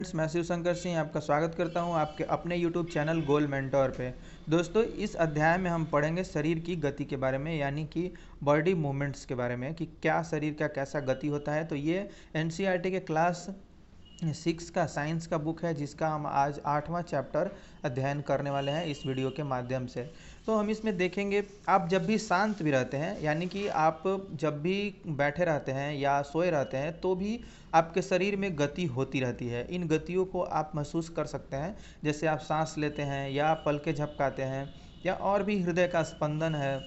मैं शिव शंकर सिंह आपका स्वागत करता हूं आपके अपने YouTube चैनल गोल मेंटोर पे। दोस्तों, इस अध्याय में हम पढ़ेंगे शरीर की गति के बारे में, यानी कि बॉडी मूवमेंट्स के बारे में कि क्या शरीर का कैसा गति होता है। तो ये एनसीईआरटी के क्लास 6 का साइंस का बुक है, जिसका हम आज 8वां चैप्टर अध्ययन करने वाले हैं इस वीडियो के माध्यम से। तो हम इसमें देखेंगे, आप जब भी शांत भी रहते हैं, यानी कि आप जब भी बैठे रहते हैं या सोए रहते हैं, तो भी आपके शरीर में गति होती रहती है। इन गतियों को आप महसूस कर सकते हैं, जैसे आप सांस लेते हैं या पलकें झपकाते हैं या और भी हृदय का स्पंदन है।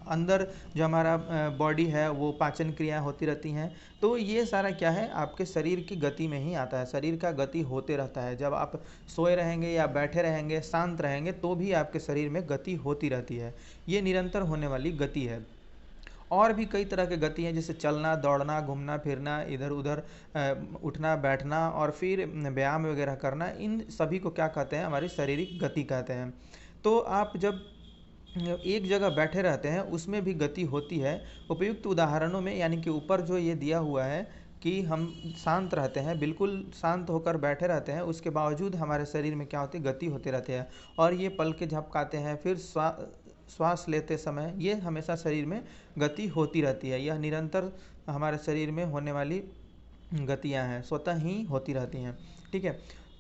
अंदर जो हमारा बॉडी है वो पाचन क्रियाएं होती रहती हैं। तो ये सारा क्या है, आपके शरीर की गति में ही आता है। शरीर का गति होते रहता है। जब आप सोए रहेंगे या बैठे रहेंगे, शांत रहेंगे, तो भी आपके शरीर में गति होती रहती है। ये निरंतर होने वाली गति है। और भी कई तरह की गति हैं, जैसे चलना, दौड़ना, घूमना फिरना, इधर उधर उठना बैठना और फिर व्यायाम वगैरह करना। इन सभी को क्या कहते हैं, हमारी शारीरिक गति कहते हैं। तो आप जब एक जगह बैठे रहते हैं, उसमें भी गति होती है। उपयुक्त उदाहरणों में, यानी कि ऊपर जो ये दिया हुआ है कि हम शांत रहते हैं, बिल्कुल शांत होकर बैठे रहते हैं, उसके बावजूद हमारे शरीर में क्या होती है, गति होती रहती है। और ये पल के झपकाते हैं, फिर श्वास लेते समय ये हमेशा शरीर में गति होती रहती है। यह निरंतर हमारे शरीर में होने वाली गतियां हैं, स्वतः ही होती रहती हैं। ठीक है।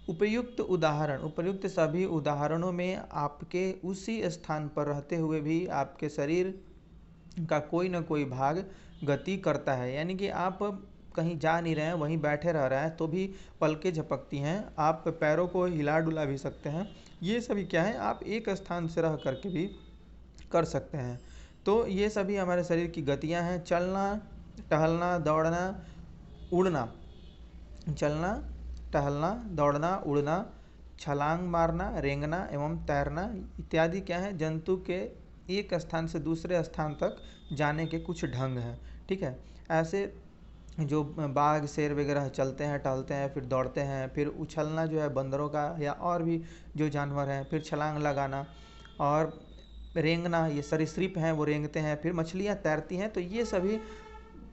उपयुक्त सभी उदाहरणों में आपके उसी स्थान पर रहते हुए भी आपके शरीर का कोई ना कोई भाग गति करता है। यानी कि आप कहीं जा नहीं रहे हैं, वहीं बैठे रह रहे हैं, तो भी पलकें झपकती हैं, आप पैरों को हिला डुला भी सकते हैं। ये सभी क्या है, आप एक स्थान से रह करके भी कर सकते हैं। तो ये सभी हमारे शरीर की गतियां हैं। चलना, टहलना, दौड़ना, उड़ना। चलना, टहलना, दौड़ना, उड़ना, छलांग मारना, रेंगना एवं तैरना इत्यादि क्या है, जंतु के एक स्थान से दूसरे स्थान तक जाने के कुछ ढंग हैं। ठीक है। ऐसे जो बाघ, शेर वगैरह चलते हैं, टहलते हैं, फिर दौड़ते हैं। फिर उछलना जो है बंदरों का, या और भी जो जानवर हैं। फिर छलांग लगाना और रेंगना, ये सरीसृप हैं, वो रेंगते हैं। फिर मछलियाँ तैरती हैं। तो ये सभी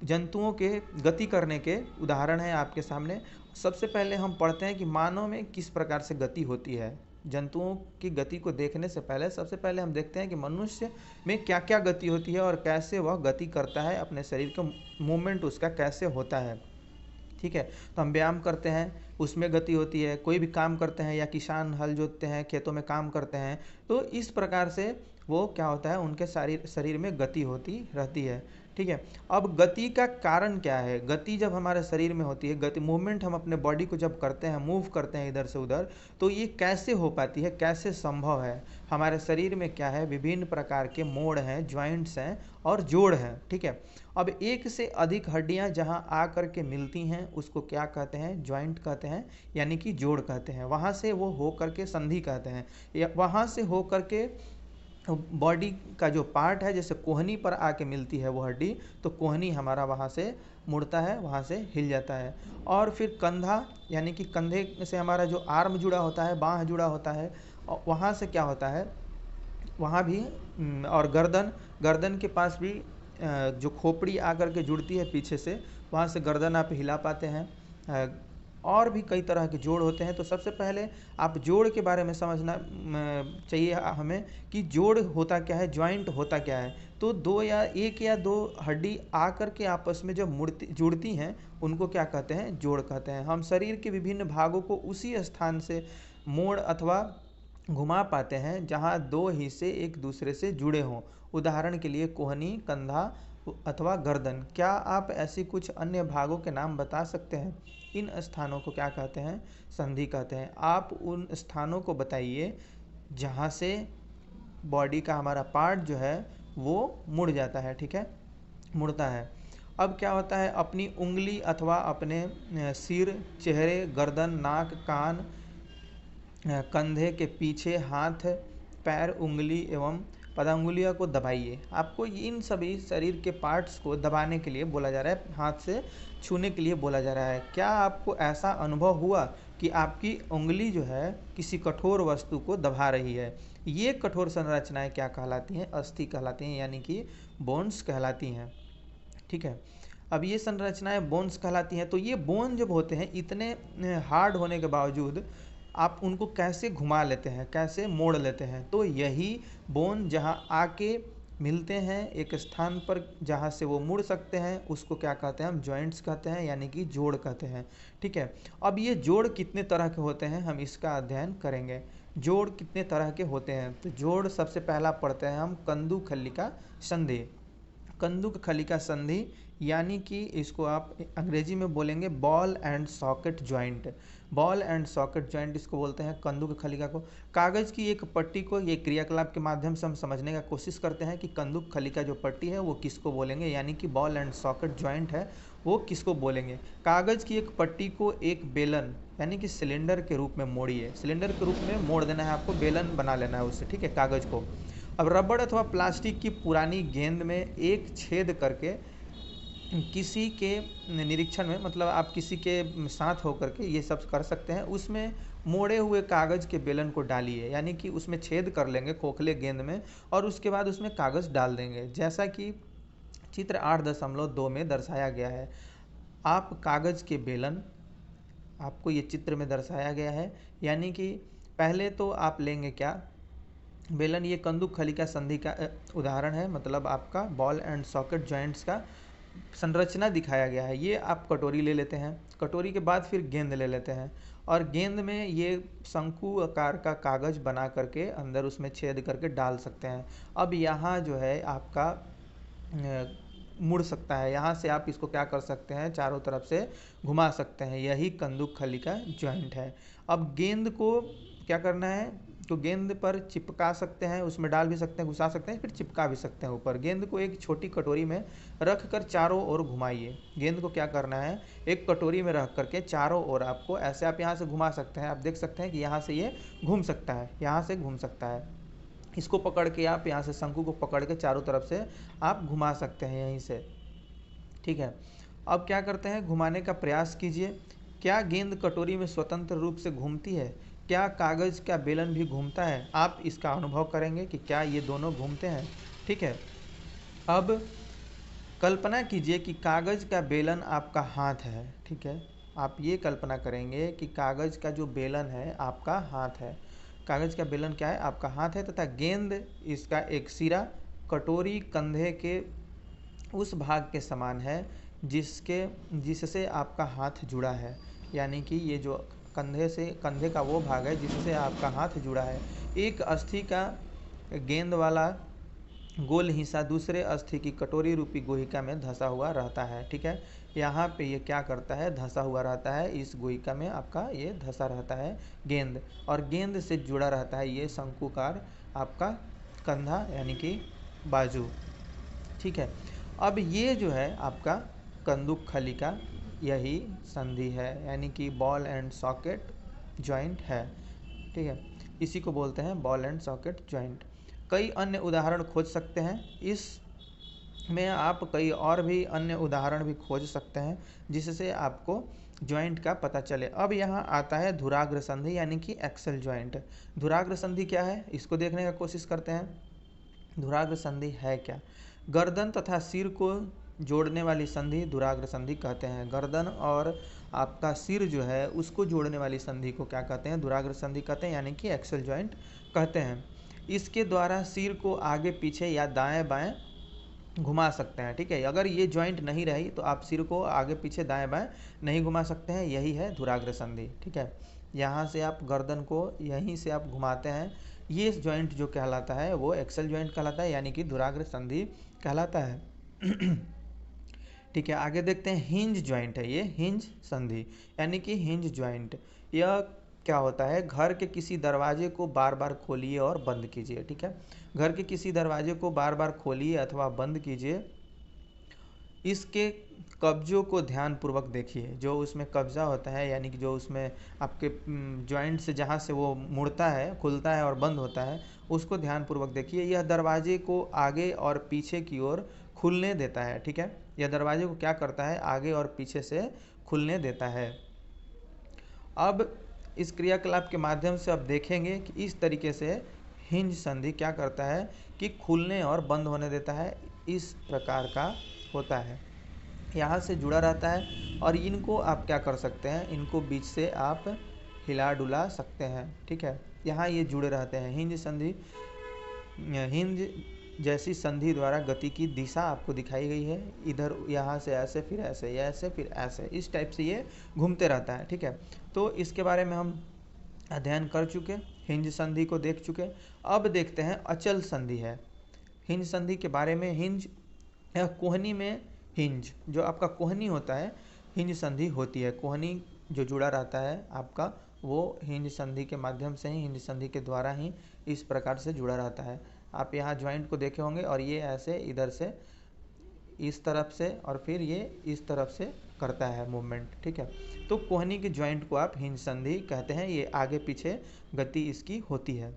जंतुओं के गति करने के उदाहरण हैं आपके सामने। सबसे पहले हम पढ़ते हैं कि मानव में किस प्रकार से गति होती है। जंतुओं की गति को देखने से पहले सबसे पहले हम देखते हैं कि मनुष्य में क्या क्या गति होती है और कैसे वह गति करता है, अपने शरीर का मूवमेंट उसका कैसे होता है। ठीक है। तो हम व्यायाम करते हैं, उसमें गति होती है। कोई भी काम करते हैं, या किसान हल जोतते हैं, खेतों में काम करते हैं, तो इस प्रकार से वो क्या होता है, उनके शरीर में गति होती रहती है। ठीक है। अब गति का कारण क्या है। गति जब हमारे शरीर में होती है, गति मूवमेंट हम अपने बॉडी को जब करते हैं, मूव करते हैं इधर से उधर, तो ये कैसे हो पाती है, कैसे संभव है। हमारे शरीर में क्या है, विभिन्न प्रकार के मोड़ हैं, ज्वाइंट्स हैं और जोड़ हैं। ठीक है। अब एक से अधिक हड्डियां जहां आकर के मिलती हैं, उसको क्या कहते हैं, ज्वाइंट कहते हैं, यानी कि जोड़ कहते हैं। वहां से वो हो करके संधि कहते हैं, या वहां से हो करके बॉडी का जो पार्ट है, जैसे कोहनी पर आके मिलती है वो हड्डी, तो कोहनी हमारा वहाँ से मुड़ता है, वहाँ से हिल जाता है। और फिर कंधा, यानी कि कंधे से हमारा जो आर्म जुड़ा होता है, बाँह जुड़ा होता है, और वहाँ से क्या होता है, वहाँ भी और गर्दन, गर्दन के पास भी जो खोपड़ी आकर के जुड़ती है पीछे से, वहाँ से गर्दन आप हिला पाते हैं। और भी कई तरह के जोड़ होते हैं। तो सबसे पहले आप जोड़ के बारे में समझना चाहिए हमें कि जोड़ होता क्या है, ज्वाइंट होता क्या है। तो एक या दो हड्डी आकर के आपस में जब जुड़ती हैं, उनको क्या कहते हैं, जोड़ कहते हैं। हम शरीर के विभिन्न भागों को उसी स्थान से मोड़ अथवा घुमा पाते हैं जहां दो हिस्से एक दूसरे से जुड़े हों। उदाहरण के लिए कोहनी, कंधा अथवा गर्दन। क्या आप ऐसी कुछ अन्य भागों के नाम बता सकते हैं। इन स्थानों को क्या कहते हैं, संधि कहते हैं। आप उन स्थानों को बताइए जहाँ से बॉडी का हमारा पार्ट जो है वो मुड़ जाता है। ठीक है, मुड़ता है। अब क्या होता है, अपनी उंगली अथवा अपने सिर, चेहरे, गर्दन, नाक, कान, कंधे के पीछे, हाथ, पैर, उंगली एवं पदांगुलियों को दबाइए। आपको इन सभी शरीर के पार्ट्स को दबाने के लिए बोला जा रहा है, हाथ से छूने के लिए बोला जा रहा है। क्या आपको ऐसा अनुभव हुआ कि आपकी उंगली जो है किसी कठोर वस्तु को दबा रही है। ये कठोर संरचनाएं क्या कहलाती हैं, अस्थि कहलाती हैं, यानी कि बोन्स कहलाती हैं। ठीक है। अब ये संरचनाएं बोन्स कहलाती हैं। तो ये बोन जब होते हैं इतने हार्ड होने के बावजूद आप उनको कैसे घुमा लेते हैं, कैसे मोड़ लेते हैं? तो यही बोन जहाँ आके मिलते हैं एक स्थान पर जहाँ से वो मुड़ सकते हैं, उसको क्या कहते हैं? हम जॉइंट्स कहते हैं, यानी कि जोड़ कहते हैं। ठीक है। अब ये जोड़ कितने तरह के होते हैं, हम इसका अध्ययन करेंगे। जोड़ कितने तरह के होते हैं? तो जोड़ सबसे पहला पढ़ते हैं हम कंदुखलिका संधि। कंदुकखलिका संधि यानी कि इसको आप अंग्रेजी में बोलेंगे ball and socket joint. Ball and socket joint इसको बोलते हैं, कंदुकखलिका को। कागज़ की एक पट्टी को ये क्रियाकलाप के माध्यम से हम समझने का कोशिश करते हैं कि कंदुकखलिका जो पट्टी है वो किसको बोलेंगे, यानी कि बॉल एंड सॉकेट जॉइंट है वो किसको बोलेंगे। कागज़ की एक पट्टी को एक बेलन यानी कि सिलेंडर के रूप में मोड़िए। सिलेंडर के रूप में मोड़ देना है आपको, बेलन बना लेना है उससे, ठीक है, कागज़ को। अब रबड़ अथवा प्लास्टिक की पुरानी गेंद में एक छेद करके किसी के निरीक्षण में, मतलब आप किसी के साथ होकर के ये सब कर सकते हैं, उसमें मोड़े हुए कागज़ के बेलन को डालिए, यानी कि उसमें छेद कर लेंगे खोखले गेंद में और उसके बाद उसमें कागज़ डाल देंगे, जैसा कि चित्र 8.2 में दर्शाया गया है। आप कागज़ के बेलन, आपको ये चित्र में दर्शाया गया है, यानी कि पहले तो आप लेंगे क्या, बेलन। ये कंदुकखलिका संधि का उदाहरण है, मतलब आपका बॉल एंड सॉकेट जॉइंट्स का संरचना दिखाया गया है। ये आप कटोरी ले लेते हैं, कटोरी के बाद फिर गेंद ले लेते हैं और गेंद में ये शंकु आकार का कागज़ बना करके अंदर उसमें छेद करके डाल सकते हैं। अब यहाँ जो है आपका मुड़ सकता है, यहाँ से आप इसको क्या कर सकते हैं, चारों तरफ से घुमा सकते हैं, यही कंदुकखलिका जॉइंट है। अब गेंद को क्या करना है, तो गेंद पर चिपका सकते हैं, उसमें डाल भी सकते हैं, घुसा सकते हैं, फिर चिपका भी सकते हैं ऊपर। गेंद को एक छोटी कटोरी में रख कर चारों ओर घुमाइए। गेंद को क्या करना है, एक कटोरी में रख करके चारों ओर आपको ऐसे, आप यहाँ से घुमा सकते हैं, आप देख सकते हैं कि यहाँ से ये घूम सकता है, यहाँ से घूम सकता है। इसको पकड़ के आप यहाँ से शंकु को पकड़ के चारों तरफ से आप घुमा सकते हैं यहीं से, ठीक है। अब क्या करते हैं, घुमाने का प्रयास कीजिए। क्या गेंद कटोरी में स्वतंत्र रूप से घूमती है? क्या कागज़ का बेलन भी घूमता है? आप इसका अनुभव करेंगे कि क्या ये दोनों घूमते हैं, ठीक है। अब कल्पना कीजिए कि कागज़ का बेलन आपका हाथ है, ठीक है। आप ये कल्पना करेंगे कि कागज़ का जो बेलन है आपका हाथ है। कागज़ का बेलन क्या है, आपका हाथ है, तथा गेंद इसका एक सिरा कटोरी कंधे के उस भाग के समान है जिससे आपका हाथ जुड़ा है, यानी कि ये जो कंधे का वो भाग है जिससे आपका हाथ जुड़ा है। एक अस्थि का गेंद वाला गोल हिस्सा दूसरे अस्थि की कटोरी रूपी गुहिका में धंसा हुआ रहता है, ठीक है। यहाँ पे ये क्या करता है, धंसा हुआ रहता है, इस गुहिका में आपका ये धंसा रहता है गेंद, और गेंद से जुड़ा रहता है ये शंकुकार आपका कंधा यानी कि बाजू, ठीक है। अब ये जो है आपका कंदुकखलिका यही संधि है, यानी कि बॉल एंड सॉकेट जॉइंट है, ठीक है। इसी को बोलते हैं बॉल एंड सॉकेट जॉइंट। कई अन्य उदाहरण खोज सकते हैं, इस में आप कई और भी अन्य उदाहरण भी खोज सकते हैं जिससे आपको जॉइंट का पता चले। अब यहाँ आता है धुराग्र संधि यानी कि एक्सल जॉइंट। धुराग्र संधि क्या है, इसको देखने का कोशिश करते हैं। धुराग्र संधि है क्या, गर्दन तथा सिर को जोड़ने वाली संधि धुराग्र संधि कहते हैं। गर्दन और आपका सिर जो है उसको जोड़ने वाली संधि को क्या कहते हैं, धुराग्र संधि कहते हैं, यानी कि एक्सल जॉइंट कहते हैं। इसके द्वारा सिर को आगे पीछे या दाएं बाएं घुमा सकते हैं, ठीक है। अगर ये जॉइंट नहीं रही तो आप सिर को आगे पीछे दाएं बाएं नहीं घुमा सकते हैं, यही है धुराग्र संधि, ठीक है। यहाँ से आप गर्दन को यहीं से आप घुमाते हैं, ये जॉइंट जो कहलाता है वो एक्सल जॉइंट कहलाता है, यानी कि धुराग्र संधि कहलाता है। ठीक है, आगे देखते हैं हिंज जॉइंट है, ये हिंज संधि यानी कि हिंज जॉइंट। यह क्या होता है, घर के किसी दरवाजे को बार बार खोलिए और बंद कीजिए, ठीक है। घर के किसी दरवाजे को बार बार खोलिए अथवा बंद कीजिए, इसके कब्जों को ध्यानपूर्वक देखिए। जो उसमें कब्जा होता है, यानी कि जो उसमें आपके जॉइंट से जहाँ से वो मुड़ता है, खुलता है और बंद होता है, उसको ध्यानपूर्वक देखिए। यह दरवाजे को आगे और पीछे की ओर खुलने देता है, ठीक है। यह दरवाजे को क्या करता है, आगे और पीछे से खुलने देता है। अब इस क्रियाकलाप के माध्यम से अब देखेंगे कि इस तरीके से हिंज संधि क्या करता है कि खुलने और बंद होने देता है, इस प्रकार का होता है। यहाँ से जुड़ा रहता है और इनको आप क्या कर सकते हैं, इनको बीच से आप हिला डुला सकते हैं। ठीक है, यहाँ ये जुड़े रहते हैं। हिंज संधि, हिंज जैसी संधि द्वारा गति की दिशा आपको दिखाई गई है। इधर यहाँ से ऐसे फिर ऐसे, या ऐसे फिर ऐसे, इस टाइप से ये घूमते रहता है। ठीक है, तो इसके बारे में हम अध्ययन कर चुके, हिंज संधि को देख चुके। अब देखते हैं अचल संधि है। हिंज संधि के बारे में, हिंज या कोहनी में हिंज, जो आपका कोहनी होता है, हिंज संधि होती है। कोहनी जो जुड़ा रहता है आपका, वो हिंज संधि के माध्यम से ही, हिंज संधि के द्वारा ही इस प्रकार से जुड़ा रहता है। आप यहाँ ज्वाइंट को देखे होंगे और ये ऐसे इधर से इस तरफ से और फिर ये इस तरफ से करता है मूवमेंट। ठीक है, तो कोहनी के ज्वाइंट को आप हिंज संधि कहते हैं। ये आगे पीछे गति इसकी होती है।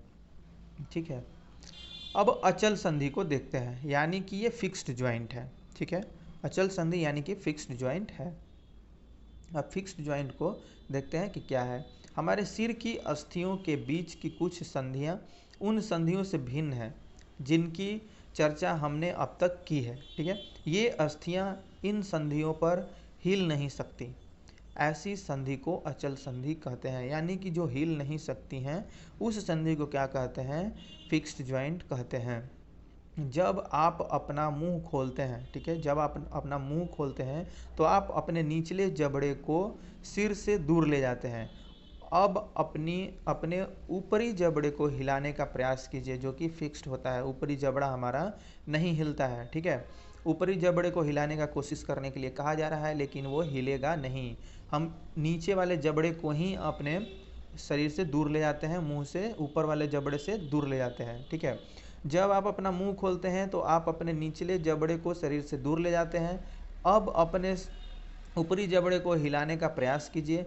ठीक है, अब अचल संधि को देखते हैं, यानी कि ये फिक्स्ड ज्वाइंट है। ठीक है, अचल संधि यानी कि फिक्स्ड ज्वाइंट है। अब फिक्स्ड ज्वाइंट को देखते हैं कि क्या है। हमारे सिर की अस्थियों के बीच की कुछ संधियां उन संधियों से भिन्न हैं जिनकी चर्चा हमने अब तक की है। ठीक है, ये अस्थियां इन संधियों पर हिल नहीं सकती। ऐसी संधि को अचल संधि कहते हैं, यानी कि जो हिल नहीं सकती हैं उस संधि को क्या कहते हैं, फिक्स्ड ज्वाइंट कहते हैं। जब आप अपना मुंह खोलते हैं, ठीक है, जब आप अपना मुंह खोलते हैं तो आप अपने निचले जबड़े को सिर से दूर ले जाते हैं। अब अपने ऊपरी जबड़े को हिलाने का प्रयास कीजिए, जो कि फिक्स्ड होता है। ऊपरी जबड़ा हमारा नहीं हिलता है। ठीक है, ऊपरी जबड़े को हिलाने का कोशिश करने के लिए कहा जा रहा है, लेकिन वो हिलेगा नहीं। हम नीचे वाले जबड़े को ही अपने शरीर से दूर ले जाते हैं, मुंह से ऊपर वाले जबड़े से दूर ले जाते हैं। ठीक है, जब आप अपना मुंह खोलते हैं तो आप अपने निचले जबड़े को शरीर से दूर ले जाते हैं। अब अपने ऊपरी जबड़े को हिलाने का प्रयास कीजिए।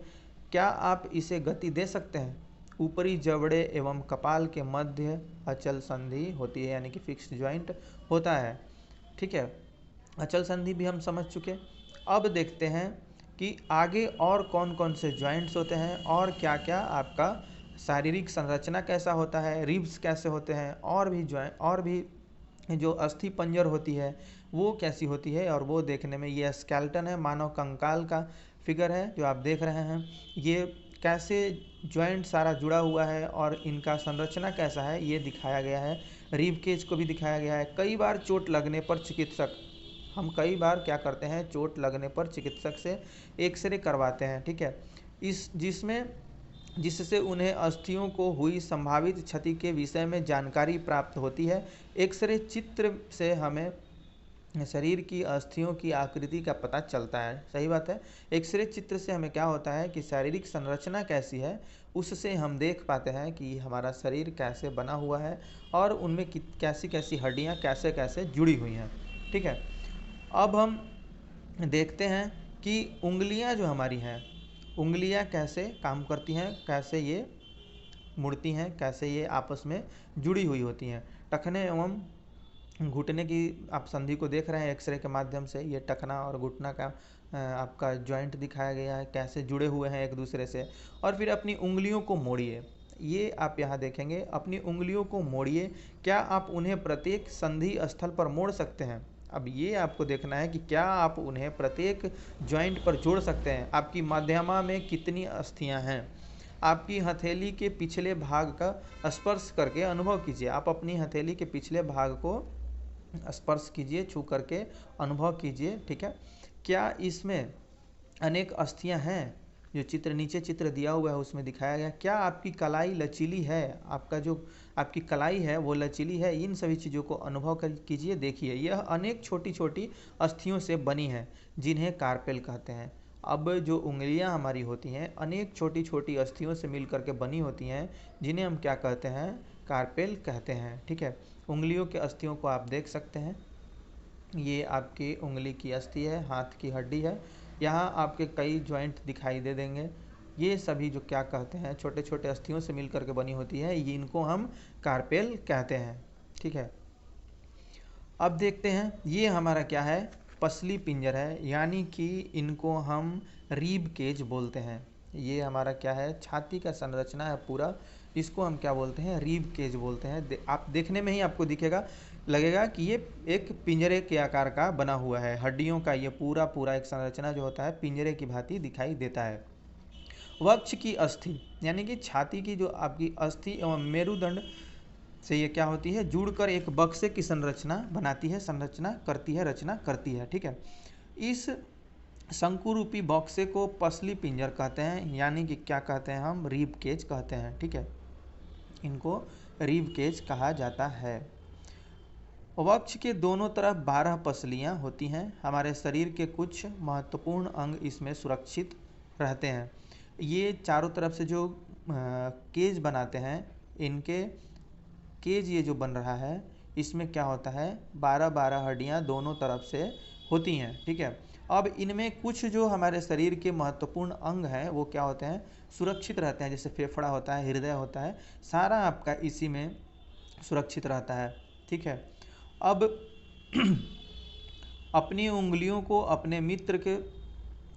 क्या आप इसे गति दे सकते हैं? ऊपरी जबड़े एवं कपाल के मध्य अचल संधि होती है, यानी कि फिक्स्ड ज्वाइंट होता है। ठीक है, अचल संधि भी हम समझ चुके। अब देखते हैं कि आगे और कौन कौन से ज्वाइंट्स होते हैं और क्या क्या आपका शारीरिक संरचना कैसा होता है, रिब्स कैसे होते हैं, और भी जो अस्थि पंजर होती है वो कैसी होती है, और वो देखने में, ये स्केलेटन है, मानव कंकाल का फिगर है जो आप देख रहे हैं। ये कैसे ज्वाइंट सारा जुड़ा हुआ है और इनका संरचना कैसा है ये दिखाया गया है। रिब केज को भी दिखाया गया है। कई बार चोट लगने पर हम कई बार क्या करते हैं, चोट लगने पर चिकित्सक से एक्सरे करवाते हैं। ठीक है, जिससे उन्हें अस्थियों को हुई संभावित क्षति के विषय में जानकारी प्राप्त होती है। एक्सरे चित्र से हमें शरीर की अस्थियों की आकृति का पता चलता है। सही बात है, एक्सरे चित्र से हमें क्या होता है कि शारीरिक संरचना कैसी है, उससे हम देख पाते हैं कि हमारा शरीर कैसे बना हुआ है और उनमें कैसी कैसी हड्डियाँ कैसे कैसे जुड़ी हुई हैं। ठीक है, अब हम देखते हैं कि उंगलियां जो हमारी हैं, उंगलियां कैसे काम करती हैं, कैसे ये मुड़ती हैं, कैसे ये आपस में जुड़ी हुई होती हैं। टखने एवं घुटने की आप संधि को देख रहे हैं एक्सरे के माध्यम से। ये टखना और घुटना का आपका जॉइंट दिखाया गया है, कैसे जुड़े हुए हैं एक दूसरे से। और फिर अपनी उंगलियों को मोड़िए, ये आप यहाँ देखेंगे। अपनी उंगलियों को मोड़िए, क्या आप उन्हें प्रत्येक संधि स्थल पर मोड़ सकते हैं? अब ये आपको देखना है कि क्या आप उन्हें प्रत्येक जॉइंट पर जोड़ सकते हैं। आपकी मध्यमा में कितनी अस्थियां हैं, आपकी हथेली के पिछले भाग का स्पर्श करके अनुभव कीजिए। आप अपनी हथेली के पिछले भाग को स्पर्श कीजिए, छू करके अनुभव कीजिए। ठीक है, क्या इसमें अनेक अस्थियां हैं? जो चित्र नीचे चित्र दिया हुआ है उसमें दिखाया गया। क्या आपकी कलाई लचीली है, आपका जो आपकी कलाई है वो लचीली है? इन सभी चीज़ों को अनुभव कीजिए। देखिए, यह अनेक छोटी छोटी अस्थियों से बनी है जिन्हें कार्पेल कहते हैं। अब जो उंगलियां हमारी होती हैं अनेक छोटी छोटी अस्थियों से मिल करके बनी होती हैं, जिन्हें हम क्या कहते हैं, कार्पेल कहते हैं। ठीक है, उंगलियों के अस्थियों को आप देख सकते हैं। ये आपकी उंगली की अस्थि है, हाथ की हड्डी है। यहाँ आपके कई जॉइंट दिखाई दे देंगे। ये सभी जो क्या कहते हैं, छोटे छोटे अस्थियों से मिल करके बनी होती है, इनको हम कार्पेल कहते हैं। ठीक है, अब देखते हैं, ये हमारा क्या है, पसली पिंजर है, यानी कि इनको हम रीब केज बोलते हैं। ये हमारा क्या है, छाती का संरचना है पूरा, इसको हम क्या बोलते हैं, रिब केज बोलते हैं। आप देखने में ही आपको दिखेगा, लगेगा कि ये एक पिंजरे के आकार का बना हुआ है। हड्डियों का ये पूरा पूरा एक संरचना जो होता है पिंजरे की भांति दिखाई देता है। वक्ष की अस्थि यानी कि छाती की जो आपकी अस्थि एवं मेरुदंड से ये क्या होती है, जुड़कर एक बक्से की संरचना बनाती है, संरचना करती है, रचना करती है। ठीक है, इस शंकुरूपी बॉक्से को पसली पिंजर कहते हैं, यानी कि क्या कहते हैं हम, रीब केज कहते हैं। ठीक है, इनको रीब केज कहा जाता है। वक्ष के दोनों तरफ 12 पसलियां होती हैं। हमारे शरीर के कुछ महत्वपूर्ण अंग इसमें सुरक्षित रहते हैं। ये चारों तरफ से जो केज बनाते हैं, इनके केज ये जो बन रहा है, इसमें क्या होता है, 12 हड्डियां दोनों तरफ से होती हैं। ठीक है, अब इनमें कुछ जो हमारे शरीर के महत्वपूर्ण अंग हैं वो क्या होते हैं, सुरक्षित रहते हैं। जैसे फेफड़ा होता है, हृदय होता है, सारा आपका इसी में सुरक्षित रहता है। ठीक है, अब अपनी उंगलियों को अपने मित्र के,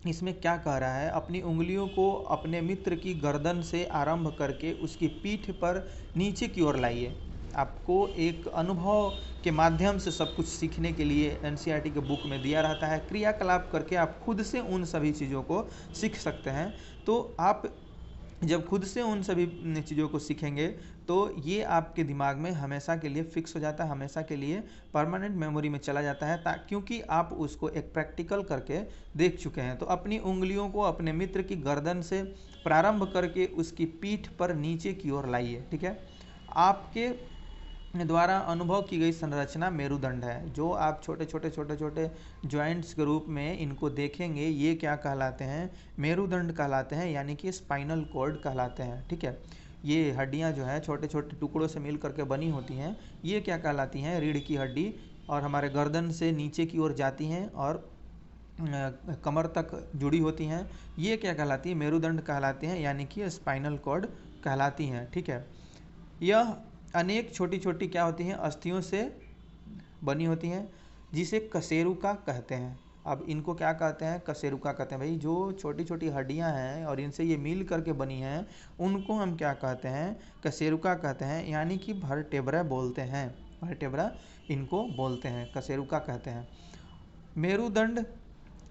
इसमें क्या कह रहा है, अपनी उंगलियों को अपने मित्र की गर्दन से आरंभ करके उसकी पीठ पर नीचे की ओर लाइए। आपको एक अनुभव के माध्यम से सब कुछ सीखने के लिए एनसीईआरटी के बुक में दिया रहता है। क्रियाकलाप करके आप खुद से उन सभी चीज़ों को सीख सकते हैं। तो आप जब खुद से उन सभी चीज़ों को सीखेंगे तो ये आपके दिमाग में हमेशा के लिए फिक्स हो जाता है, हमेशा के लिए परमानेंट मेमोरी में चला जाता है, क्योंकि आप उसको एक प्रैक्टिकल करके देख चुके हैं। तो अपनी उंगलियों को अपने मित्र की गर्दन से प्रारंभ करके उसकी पीठ पर नीचे की ओर लाइए। ठीक है, आपके द्वारा अनुभव की गई संरचना मेरुदंड है। जो आप छोटे छोटे जॉइंट्स के रूप में इनको देखेंगे, ये क्या कहलाते हैं, मेरुदंड कहलाते हैं, यानी कि स्पाइनल कॉर्ड कहलाते हैं। ठीक है, ये हड्डियां जो हैं छोटे छोटे टुकड़ों से मिल करके बनी होती हैं, ये क्या कहलाती हैं, रीढ़ की हड्डी, और हमारे गर्दन से नीचे की ओर जाती हैं और कमर तक जुड़ी होती हैं। ये क्या कहलाती है, मेरुदंड कहलाते हैं, यानी कि स्पाइनल कॉर्ड कहलाती हैं। ठीक है, यह अनेक छोटी छोटी क्या होती हैं, अस्थियों से बनी होती हैं, जिसे कशेरुका कहते हैं। अब इनको क्या कहते हैं, कशेरुका कहते हैं। भाई जो छोटी छोटी हड्डियां हैं और इनसे ये मिल करके बनी हैं, उनको हम क्या कहते हैं, कशेरुका कहते हैं, यानी कि वर्टेब्रा बोलते हैं, वर्टेब्रा इनको बोलते हैं, कशेरुका कहते हैं। मेरुदंड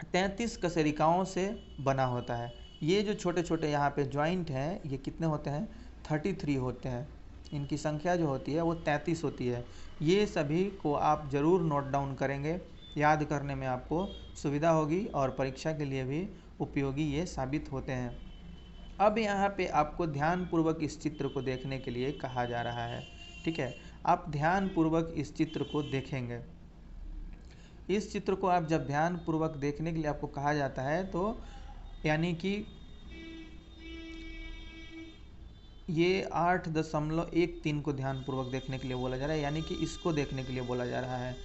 33 कशेरुकाओं से बना होता है। ये जो छोटे छोटे यहाँ पे ज्वाइंट हैं, ये कितने होते हैं, 33 होते हैं। इनकी संख्या जो होती है वो 33 होती है। ये सभी को आप ज़रूर नोट डाउन करेंगे, याद करने में आपको सुविधा होगी और परीक्षा के लिए भी उपयोगी ये साबित होते हैं। अब यहाँ पे आपको ध्यानपूर्वक इस चित्र को देखने के लिए कहा जा रहा है। ठीक है, आप ध्यानपूर्वक इस चित्र को देखेंगे। इस चित्र को आप जब ध्यानपूर्वक देखने के लिए आपको कहा जाता है, तो यानी कि ये 8.13 को ध्यानपूर्वक देखने के लिए बोला जा रहा है, यानी कि इसको देखने के लिए बोला जा रहा है।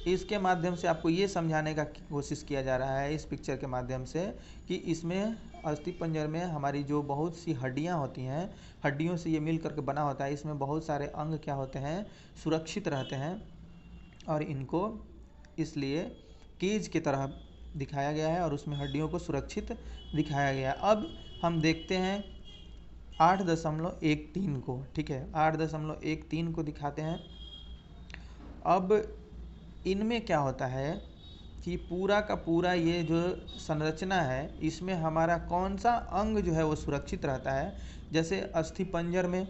इसके माध्यम से आपको ये समझाने का कोशिश किया जा रहा है इस पिक्चर के माध्यम से कि इसमें अस्थिपंजर में हमारी जो बहुत सी हड्डियां होती हैं, हड्डियों से ये मिल करके बना होता है, इसमें बहुत सारे अंग क्या होते हैं, सुरक्षित रहते हैं, और इनको इसलिए केज की तरह दिखाया गया है और उसमें हड्डियों को सुरक्षित दिखाया गया है। अब हम देखते हैं 8.13 को। ठीक है, 8.13 को दिखाते हैं। अब इनमें क्या होता है कि पूरा का पूरा ये जो संरचना है, इसमें हमारा कौन सा अंग जो है वो सुरक्षित रहता है। जैसे अस्थिपंजर में,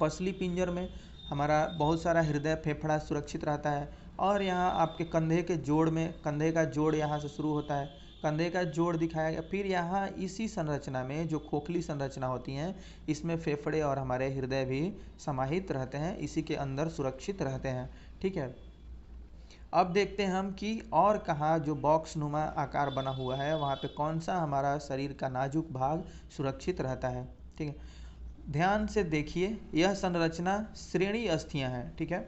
पसली पिंजर में हमारा बहुत सारा हृदय, फेफड़ा सुरक्षित रहता है, और यहाँ आपके कंधे के जोड़ में, कंधे का जोड़ यहाँ से शुरू होता है, कंधे का जोड़ दिखाया गया। फिर यहाँ इसी संरचना में जो खोखली संरचना होती हैं, इसमें फेफड़े और हमारे हृदय भी समाहित रहते हैं, इसी के अंदर सुरक्षित रहते हैं। ठीक है, अब देखते हैं हम कि और कहाँ जो बॉक्स नुमा आकार बना हुआ है, वहाँ पे कौन सा हमारा शरीर का नाजुक भाग सुरक्षित रहता है। ठीक है, ध्यान से देखिए, यह संरचना श्रेणी अस्थियां हैं। ठीक है,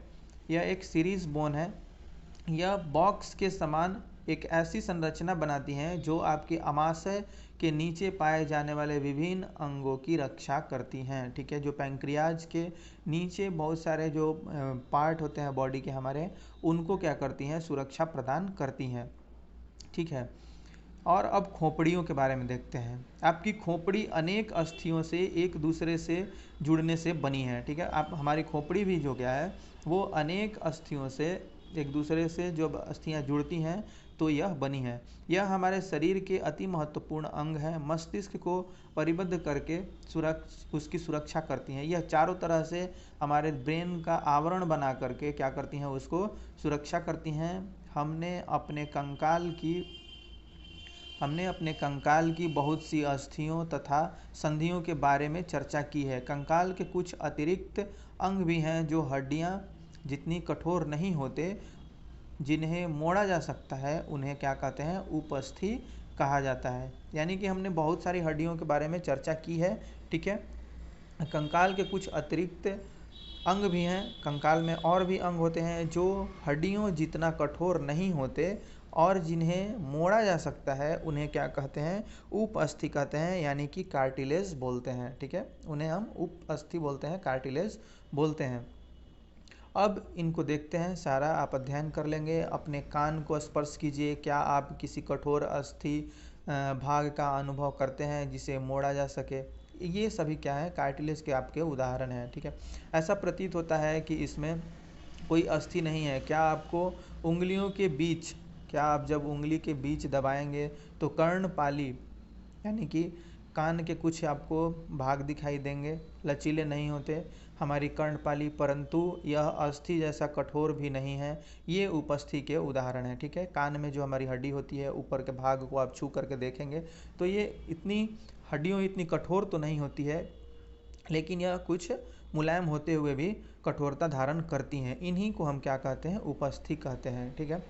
यह एक सीरीज बोन है। यह बॉक्स के समान एक ऐसी संरचना बनाती हैं जो आपके आमाशय के नीचे पाए जाने वाले विभिन्न अंगों की रक्षा करती हैं। ठीक है, जो पैंक्रियाज के नीचे बहुत सारे जो पार्ट होते हैं बॉडी के हमारे, उनको क्या करती हैं, सुरक्षा प्रदान करती हैं। ठीक है, और अब खोपड़ियों के बारे में देखते हैं। आपकी खोपड़ी अनेक अस्थियों से एक दूसरे से जुड़ने से बनी है, ठीक है। आप हमारी खोपड़ी भी जो क्या है वो अनेक अस्थियों से एक दूसरे से जो अस्थियां जुड़ती हैं तो यह बनी है। यह हमारे शरीर के अति महत्वपूर्ण अंग है। मस्तिष्क को परिबद्ध करके उसकी सुरक्षा करती हैं। यह चारों तरह से हमारे ब्रेन का आवरण बना करके क्या करती हैं, उसको सुरक्षा करती हैं। हमने अपने कंकाल की बहुत सी अस्थियों तथा संधियों के बारे में चर्चा की है। कंकाल के कुछ अतिरिक्त अंग भी हैं जो हड्डियां जितनी कठोर नहीं होते, जिन्हें मोड़ा जा सकता है, उन्हें क्या कहते हैं, उपस्थि कहा जाता है। यानी कि हमने बहुत सारी हड्डियों के बारे में चर्चा की है, ठीक है। कंकाल के कुछ अतिरिक्त अंग भी हैं, कंकाल में और भी अंग होते हैं जो हड्डियों जितना कठोर नहीं होते और जिन्हें मोड़ा जा सकता है, उन्हें क्या कहते हैं, उपअस्थि कहते हैं, यानी कि कार्टिलेज बोलते हैं, ठीक है। उन्हें हम उपअस्थि बोलते हैं, कार्टिलेज बोलते हैं। अब इनको देखते हैं, सारा आप अध्ययन कर लेंगे। अपने कान को स्पर्श कीजिए, क्या आप किसी कठोर अस्थि भाग का अनुभव करते हैं जिसे मोड़ा जा सके। ये सभी क्या है, कार्टिलेज के आपके उदाहरण हैं, ठीक है। ऐसा प्रतीत होता है कि इसमें कोई अस्थि नहीं है। क्या आपको उंगलियों के बीच, क्या आप जब उंगली के बीच दबाएंगे तो कर्णपाली यानी कि कान के कुछ आपको भाग दिखाई देंगे, लचीले नहीं होते हमारी कर्णपाली, परंतु यह अस्थि जैसा कठोर भी नहीं है। ये उपस्थि के उदाहरण हैं, ठीक है। कान में जो हमारी हड्डी होती है, ऊपर के भाग को आप छू करके देखेंगे तो ये हड्डियों इतनी कठोर तो नहीं होती है, लेकिन यह कुछ मुलायम होते हुए भी कठोरता धारण करती हैं। इन्हीं को हम क्या कहते हैं, उपस्थि कहते हैं, ठीक है।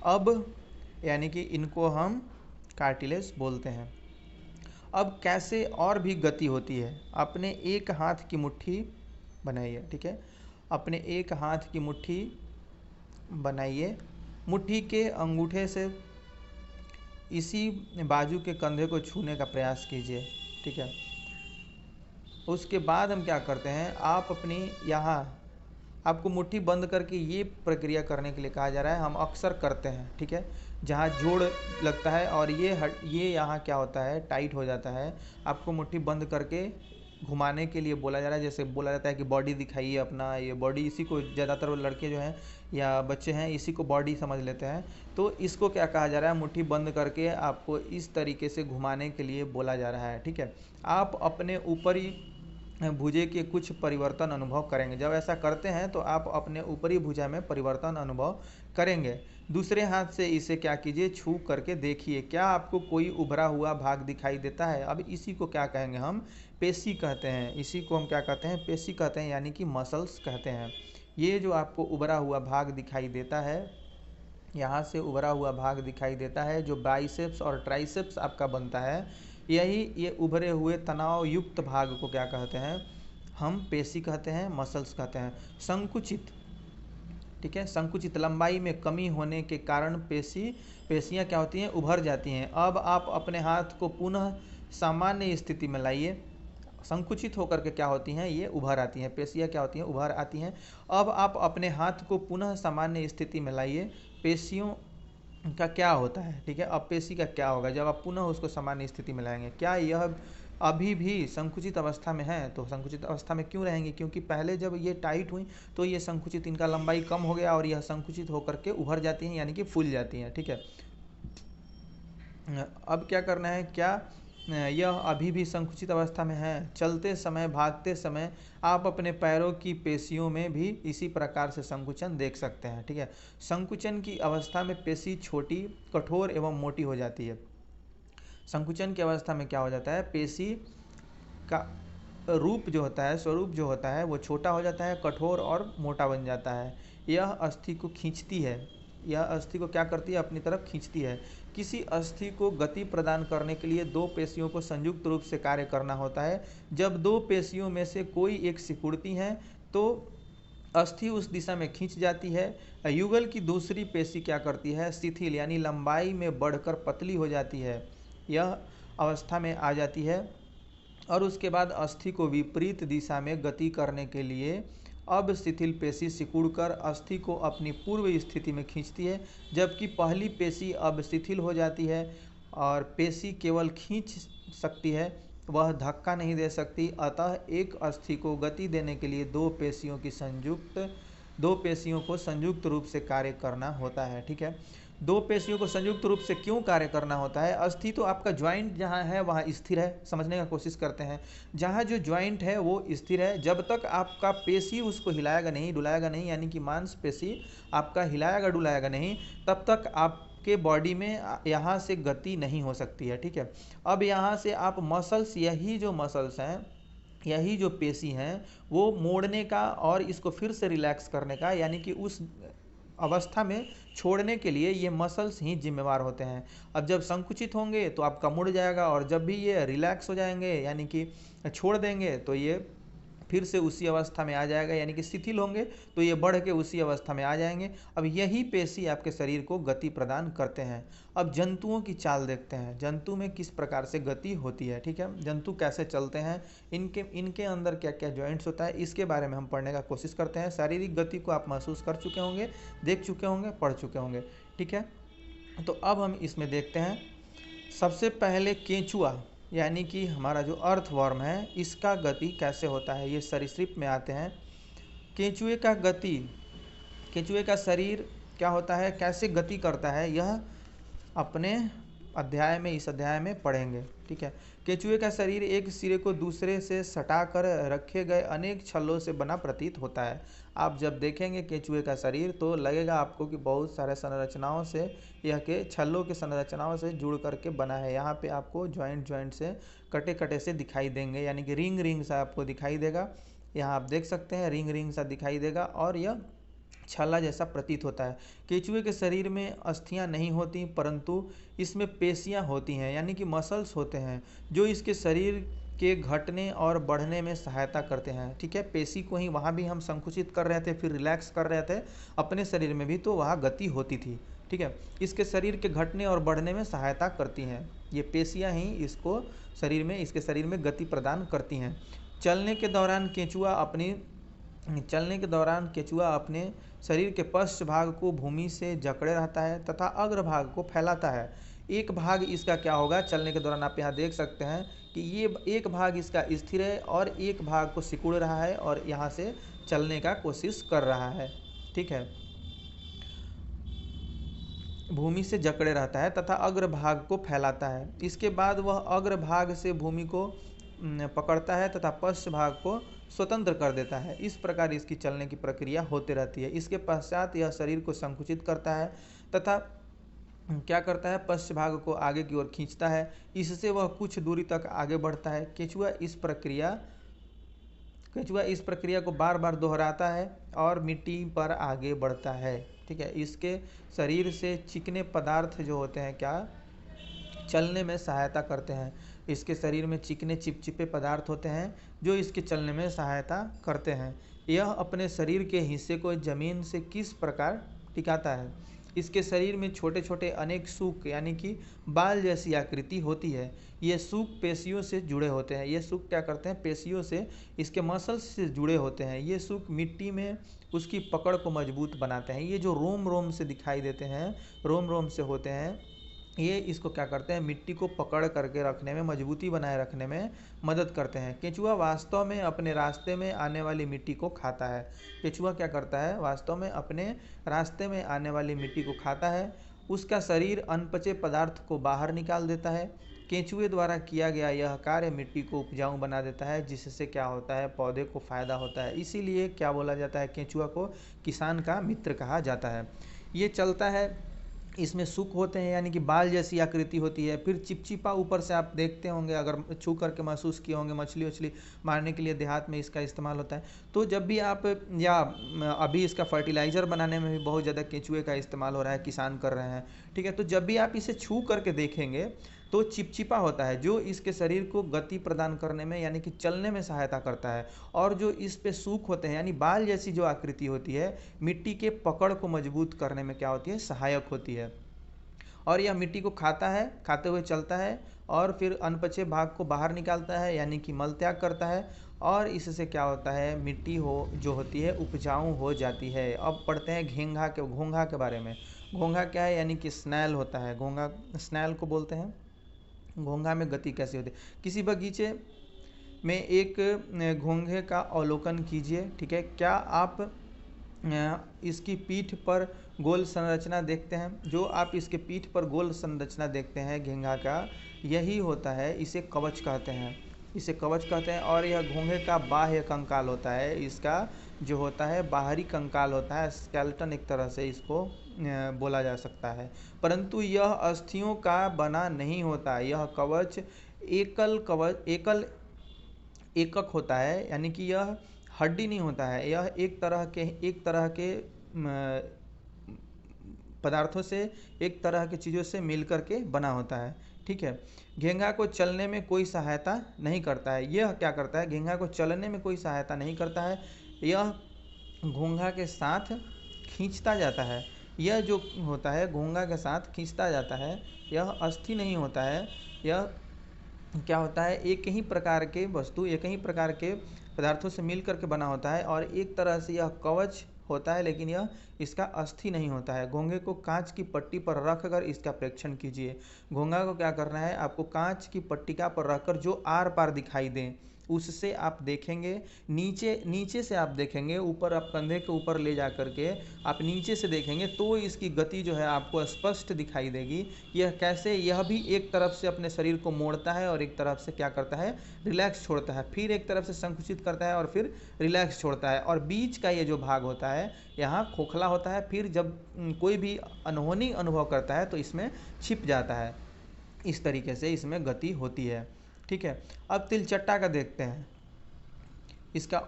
अब यानी कि इनको हम कार्टिलेज बोलते हैं। अब कैसे और भी गति होती है। अपने एक हाथ की मुट्ठी बनाइए, ठीक है। अपने एक हाथ की मुट्ठी बनाइए, मुट्ठी के अंगूठे से इसी बाजू के कंधे को छूने का प्रयास कीजिए, ठीक है। उसके बाद हम क्या करते हैं, आप अपनी यहाँ आपको मुट्ठी बंद करके ये प्रक्रिया करने के लिए कहा जा रहा है, हम अक्सर करते हैं, ठीक है। जहाँ जोड़ लगता है और ये यहाँ क्या होता है, टाइट हो जाता है। आपको मुट्ठी बंद करके घुमाने के लिए बोला जा रहा है। जैसे बोला जाता है कि बॉडी दिखाइए अपना, ये बॉडी, इसी को ज़्यादातर लड़के जो हैं या बच्चे हैं इसी को बॉडी समझ लेते हैं। तो इसको क्या कहा जा रहा है, मुट्ठी बंद करके आपको इस तरीके से घुमाने के लिए बोला जा रहा है, ठीक है। आप अपने ऊपरी भुजा के कुछ परिवर्तन अनुभव करेंगे। जब ऐसा करते हैं तो आप अपने ऊपरी भुजा में परिवर्तन अनुभव करेंगे। दूसरे हाथ से इसे क्या कीजिए, छू करके देखिए, क्या आपको कोई उभरा हुआ भाग दिखाई देता है। अब इसी को क्या कहेंगे, हम पेशी कहते हैं। इसी को हम क्या कहते हैं, पेशी कहते हैं, यानी कि मसल्स कहते हैं। ये जो आपको उभरा हुआ भाग दिखाई देता है, यहाँ से उभरा हुआ भाग दिखाई देता है, जो बाइसेप्स और ट्राइसेप्स आपका बनता है, ये उभरे हुए तनाव युक्त भाग को क्या कहते हैं, हम पेशी कहते हैं, मसल्स कहते हैं। संकुचित, ठीक है, संकुचित लंबाई में कमी होने के कारण पेशियां क्या होती हैं, उभर जाती हैं। अब आप अपने हाथ को पुनः सामान्य स्थिति में लाइए। संकुचित होकर के क्या होती हैं, ये उभर आती हैं, पेशियां क्या होती हैं, उभर आती हैं। अब आप अपने हाथ को पुनः सामान्य स्थिति में लाइए। पेशियों का क्या होता है, ठीक है। अब पेशी का क्या होगा जब आप पुनः उसको सामान्य स्थिति में लाएंगे, क्या यह अभी भी संकुचित अवस्था में है। तो संकुचित अवस्था में क्यों रहेंगी, क्योंकि पहले जब ये टाइट हुई तो ये संकुचित, इनका लंबाई कम हो गया और यह संकुचित होकर के उभर जाती हैं, यानी कि फूल जाती हैं, ठीक है। अब क्या करना है, क्या यह अभी भी संकुचित अवस्था में है। चलते समय, भागते समय आप अपने पैरों की पेशियों में भी इसी प्रकार से संकुचन देख सकते हैं, ठीक है। संकुचन की अवस्था में पेशी छोटी, कठोर एवं मोटी हो जाती है। संकुचन की अवस्था में क्या हो जाता है, पेशी का रूप जो होता है, स्वरूप जो होता है, वो छोटा हो जाता है, कठोर और मोटा बन जाता है। यह अस्थि को खींचती है, यह अस्थि को क्या करती है, अपनी तरफ खींचती है। किसी अस्थि को गति प्रदान करने के लिए दो पेशियों को संयुक्त रूप से कार्य करना होता है। जब दो पेशियों में से कोई एक सिकुड़ती है तो अस्थि उस दिशा में खींच जाती है। युगल की दूसरी पेशी क्या करती है, शिथिल यानी लंबाई में बढ़कर पतली हो जाती है, यह अवस्था में आ जाती है। और उसके बाद अस्थि को विपरीत दिशा में गति करने के लिए अब शिथिल पेशी सिकुड़कर अस्थि को अपनी पूर्व स्थिति में खींचती है, जबकि पहली पेशी अब शिथिल हो जाती है और पेशी केवल खींच सकती है, वह धक्का नहीं दे सकती। अतः एक अस्थि को गति देने के लिए दो पेशियों को संयुक्त रूप से कार्य करना होता है। ठीक है, दो पेशियों को संयुक्त रूप से क्यों कार्य करना होता है? अस्थि तो आपका ज्वाइंट जहाँ है वहाँ स्थिर है, समझने का कोशिश करते हैं। जहाँ जो ज्वाइंट है वो स्थिर है, जब तक आपका पेशी उसको हिलाएगा नहीं, डुलाएगा नहीं, यानी कि मांसपेशी आपका हिलाएगा डुलाएगा नहीं, तब तक आपके बॉडी में यहाँ से गति नहीं हो सकती है। ठीक है, अब यहाँ से आप मसल्स, यही जो मसल्स हैं, यही जो पेशी हैं, वो मोड़ने का और इसको फिर से रिलैक्स करने का, यानी कि उस अवस्था में छोड़ने के लिए ये मसल्स ही जिम्मेवार होते हैं। अब जब संकुचित होंगे तो आपका मुड़ जाएगा, और जब भी ये रिलैक्स हो जाएंगे यानी कि छोड़ देंगे तो ये फिर से उसी अवस्था में आ जाएगा, यानी कि शिथिल होंगे तो ये बढ़ के उसी अवस्था में आ जाएंगे। अब यही पेशी आपके शरीर को गति प्रदान करते हैं। अब जंतुओं की चाल देखते हैं, जंतु में किस प्रकार से गति होती है। ठीक है, जंतु कैसे चलते हैं, इनके अंदर क्या क्या जॉइंट्स होता है, इसके बारे में हम पढ़ने का कोशिश करते हैं। शारीरिक गति को आप महसूस कर चुके होंगे, देख चुके होंगे, पढ़ चुके होंगे। ठीक है, तो अब हम इसमें देखते हैं। सबसे पहले केंचुआ, यानी कि हमारा जो अर्थवर्म है, इसका गति कैसे होता है, ये सरीसृप में आते हैं। केंचुए का गति, केंचुए का शरीर क्या होता है, कैसे गति करता है, यह अपने इस अध्याय में पढ़ेंगे। ठीक है, केंचुए का शरीर एक सिरे को दूसरे से सटाकर रखे गए अनेक छल्लों से बना प्रतीत होता है। आप जब देखेंगे केंचुए का शरीर तो लगेगा आपको कि बहुत सारे संरचनाओं से, यह के छल्लों के संरचनाओं से जुड़ करके बना है। यहाँ पे आपको ज्वाइंट से कटे कटे से दिखाई देंगे, यानी कि रिंग सा आपको दिखाई देगा। यहाँ आप देख सकते हैं रिंग सा दिखाई देगा, और यह छाला जैसा प्रतीत होता है। केंचुए के शरीर में अस्थियां नहीं होती, परंतु इसमें पेशियां होती हैं, यानी कि मसल्स होते हैं, जो इसके शरीर के घटने और बढ़ने में सहायता करते हैं। ठीक है, पेशी को ही वहाँ भी हम संकुचित कर रहे थे, फिर रिलैक्स कर रहे थे, अपने शरीर में भी तो वहाँ गति होती थी। ठीक है, इसके शरीर के घटने और बढ़ने में सहायता करती हैं, ये पेशियां ही इसके शरीर में गति प्रदान करती हैं। चलने के दौरान केंचुआ अपने शरीर के पश्च भाग को भूमि से जकड़े रहता है तथा अग्र भाग को फैलाता है। एक भाग इसका क्या होगा, चलने के दौरान आप यहाँ देख सकते हैं कि ये एक भाग इसका स्थिर है और एक भाग को सिकुड़ रहा है और यहाँ से चलने का कोशिश कर रहा है। ठीक है, भूमि से जकड़े रहता है तथा अग्र भाग को फैलाता है। इसके बाद वह अग्र भाग से भूमि को पकड़ता है तथा पश्च भाग को स्वतंत्र कर देता है। इस प्रकार इसकी चलने की प्रक्रिया होती रहती है। इसके पश्चात यह शरीर को संकुचित करता है तथा क्या करता है, पश्च भाग को आगे की ओर खींचता है, इससे वह कुछ दूरी तक आगे बढ़ता है। केंचुआ इस प्रक्रिया को बार बार दोहराता है और मिट्टी पर आगे बढ़ता है। ठीक है, इसके शरीर से चिकने पदार्थ जो होते हैं क्या चलने में सहायता करते हैं। इसके शरीर में चिकने चिपचिपे पदार्थ होते हैं जो इसके चलने में सहायता करते हैं। यह अपने शरीर के हिस्से को जमीन से किस प्रकार टिकाता है। इसके शरीर में छोटे छोटे अनेक सूक, यानी कि बाल जैसी आकृति होती है। ये सूक पेशियों से जुड़े होते हैं। ये सूक क्या करते हैं, पेशियों से, इसके मसल्स से जुड़े होते हैं। ये सूक मिट्टी में उसकी पकड़ को मजबूत बनाते हैं। ये जो रोम से दिखाई देते हैं, रोम से होते हैं, ये इसको क्या करते हैं, मिट्टी को पकड़ करके रखने में, मजबूती बनाए रखने में मदद करते हैं। केंचुआ वास्तव में अपने रास्ते में आने वाली मिट्टी को खाता है। केंचुआ क्या करता है, वास्तव में अपने रास्ते में आने वाली मिट्टी को खाता है। उसका शरीर अनपचे पदार्थ को बाहर निकाल देता है। केंचुए द्वारा किया गया यह कार्य मिट्टी को उपजाऊ बना देता है, जिससे क्या होता है, पौधे को फायदा होता है। इसीलिए क्या बोला जाता है, केंचुआ को किसान का मित्र कहा जाता है। ये चलता है, इसमें सुक होते हैं, यानी कि बाल जैसी आकृति होती है। फिर चिपचिपा ऊपर से आप देखते होंगे, अगर छू करके महसूस किए होंगे, मछली मारने के लिए देहात में इसका इस्तेमाल होता है। तो जब भी आप, या अभी इसका फर्टिलाइज़र बनाने में भी बहुत ज़्यादा केंचुए का इस्तेमाल हो रहा है, किसान कर रहे हैं। ठीक है, तो जब भी आप इसे छू करके देखेंगे तो चिपचिपा होता है, जो इसके शरीर को गति प्रदान करने में, यानी कि चलने में सहायता करता है। और जो इस पे सूख होते हैं, यानी बाल जैसी जो आकृति होती है, मिट्टी के पकड़ को मजबूत करने में क्या होती है, सहायक होती है। और यह मिट्टी को खाता है, खाते हुए चलता है और फिर अनपचे भाग को बाहर निकालता है यानी कि मल त्याग करता है, और इससे क्या होता है, मिट्टी हो जो होती है उपजाऊ हो जाती है। अब पढ़ते हैं घोंघा के बारे में। घोंघा क्या है, यानी कि स्नैल होता है, घोंघा स्नैल को बोलते हैं। घोंघा में गति कैसे होती है, किसी बगीचे में एक घोंघे का अवलोकन कीजिए। ठीक है, क्या आप इसकी पीठ पर गोल संरचना देखते हैं? जो आप इसके पीठ पर गोल संरचना देखते हैं घोंघा का, यही होता है, इसे कवच कहते हैं, इसे कवच कहते हैं। और यह घोंघे का बाह्य कंकाल होता है, इसका जो होता है बाहरी कंकाल होता है, स्केलेटन एक तरह से इसको बोला जा सकता है। परंतु यह अस्थियों का बना नहीं होता, यह कवच एकक होता है, यानी कि यह हड्डी नहीं होता है, यह एक तरह के पदार्थों से, एक तरह की चीज़ों से मिलकर के बना होता है। ठीक है, घोंघा को चलने में कोई सहायता नहीं करता है। यह क्या करता है, घोंघा को चलने में कोई सहायता नहीं करता है, यह घोंघा के साथ खींचता जाता है। यह जो होता है घोंघा के साथ खींचता जाता है, यह अस्थि नहीं होता है, यह क्या होता है, एक ही प्रकार के वस्तु, एक ही प्रकार के पदार्थों से मिल करके बना होता है, और एक तरह से यह कवच होता है, लेकिन यह इसका अस्थि नहीं होता है। घोंघे को कांच की पट्टी पर रखकर इसका प्रेक्षण कीजिए। घोंघा को क्या करना है, आपको कांच की पट्टिका पर रखकर जो आर पार दिखाई दें उससे आप देखेंगे, नीचे नीचे से आप देखेंगे, ऊपर आप कंधे के ऊपर ले जा करके आप नीचे से देखेंगे तो इसकी गति जो है आपको स्पष्ट दिखाई देगी। यह कैसे, यह भी एक तरफ से अपने शरीर को मोड़ता है और एक तरफ से क्या करता है, रिलैक्स छोड़ता है, फिर एक तरफ से संकुचित करता है और फिर रिलैक्स छोड़ता है, और बीच का ये जो भाग होता है यहाँ खोखला होता है, फिर जब कोई भी अनहोनी अनुभव करता है तो इसमें छिप जाता है। इस तरीके से इसमें गति होती है। ठीक है, अब तिलचट्टा का देखते हैं, इसका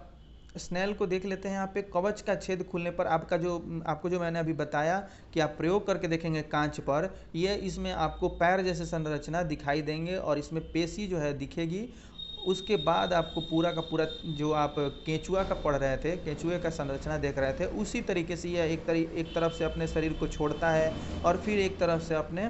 स्नेल को देख लेते हैं। यहाँ पे कवच का छेद खुलने पर आपको जो मैंने अभी बताया कि आप प्रयोग करके देखेंगे कांच पर, ये इसमें आपको पैर जैसे संरचना दिखाई देंगे और इसमें पेशी जो है दिखेगी। उसके बाद आपको पूरा का पूरा जो आप केंचुआ का पढ़ रहे थे, केंचुए का संरचना देख रहे थे, उसी तरीके से यह एक तरफ से अपने शरीर को छोड़ता है और फिर एक तरफ से अपने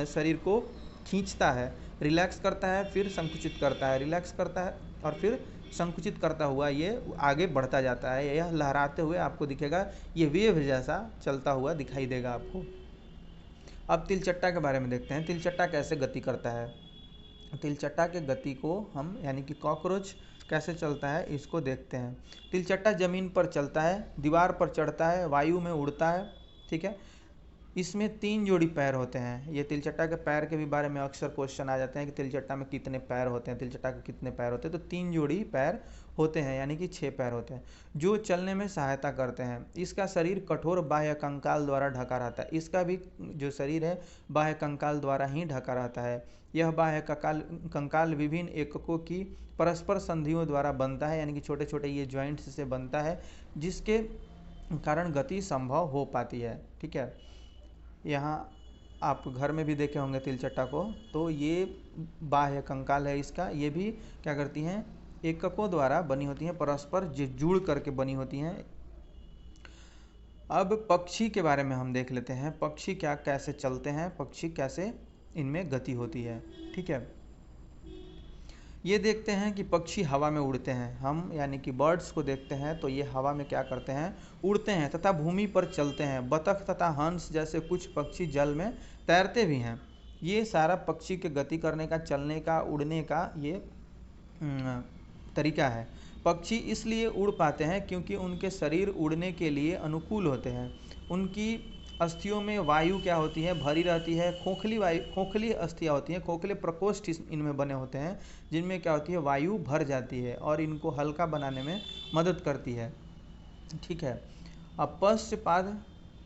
शरीर को खींचता है, रिलैक्स करता है, फिर संकुचित करता है, रिलैक्स करता है और फिर संकुचित करता हुआ ये आगे बढ़ता जाता है। यह लहराते हुए आपको दिखेगा, ये वेव जैसा चलता हुआ दिखाई देगा आपको। अब तिलचट्टा के बारे में देखते हैं, तिलचट्टा कैसे गति करता है। तिलचट्टा के गति को हम यानी कि कॉकरोच कैसे चलता है इसको देखते हैं। तिलचट्टा जमीन पर चलता है, दीवार पर चढ़ता है, वायु में उड़ता है। ठीक है, इसमें 3 जोड़ी पैर होते हैं। ये तिलचट्टा के पैर के भी बारे में अक्सर क्वेश्चन आ जाते हैं कि तिलचट्टा में कितने पैर होते हैं, तिलचट्टा के कितने पैर होते हैं। तो 3 जोड़ी पैर होते हैं, यानी कि 6 पैर होते हैं जो चलने में सहायता करते हैं। इसका शरीर कठोर बाह्य कंकाल द्वारा ढका रहता है, इसका भी जो शरीर है बाह्य कंकाल द्वारा ही ढका रहता है। यह बाह्य कंकाल विभिन्न एककों की परस्पर संधियों द्वारा बनता है, यानी कि छोटे छोटे ये ज्वाइंट्स से बनता है, जिसके कारण गति संभव हो पाती है। ठीक है, यहाँ आप घर में भी देखे होंगे तिलचट्टा को, तो ये बाह्य कंकाल है इसका, ये भी क्या करती हैं, एककों द्वारा बनी होती हैं, परस्पर जुड़ करके बनी होती हैं। अब पक्षी के बारे में हम देख लेते हैं, पक्षी कैसे चलते हैं, पक्षी कैसे इनमें गति होती है। ठीक है, ये देखते हैं कि पक्षी हवा में उड़ते हैं, हम यानी कि बर्ड्स को देखते हैं तो ये हवा में क्या करते हैं, उड़ते हैं तथा भूमि पर चलते हैं। बतख तथा हंस जैसे कुछ पक्षी जल में तैरते भी हैं। ये सारा पक्षी के गति करने का, चलने का, उड़ने का ये तरीका है। पक्षी इसलिए उड़ पाते हैं क्योंकि उनके शरीर उड़ने के लिए अनुकूल होते हैं। उनकी अस्थियों में वायु क्या होती है, भरी रहती है। खोखली अस्थियाँ होती हैं, खोखले प्रकोष्ठ इनमें बने होते हैं, जिनमें क्या होती है, वायु भर जाती है और इनको हल्का बनाने में मदद करती है। ठीक है, अब पश्चपाद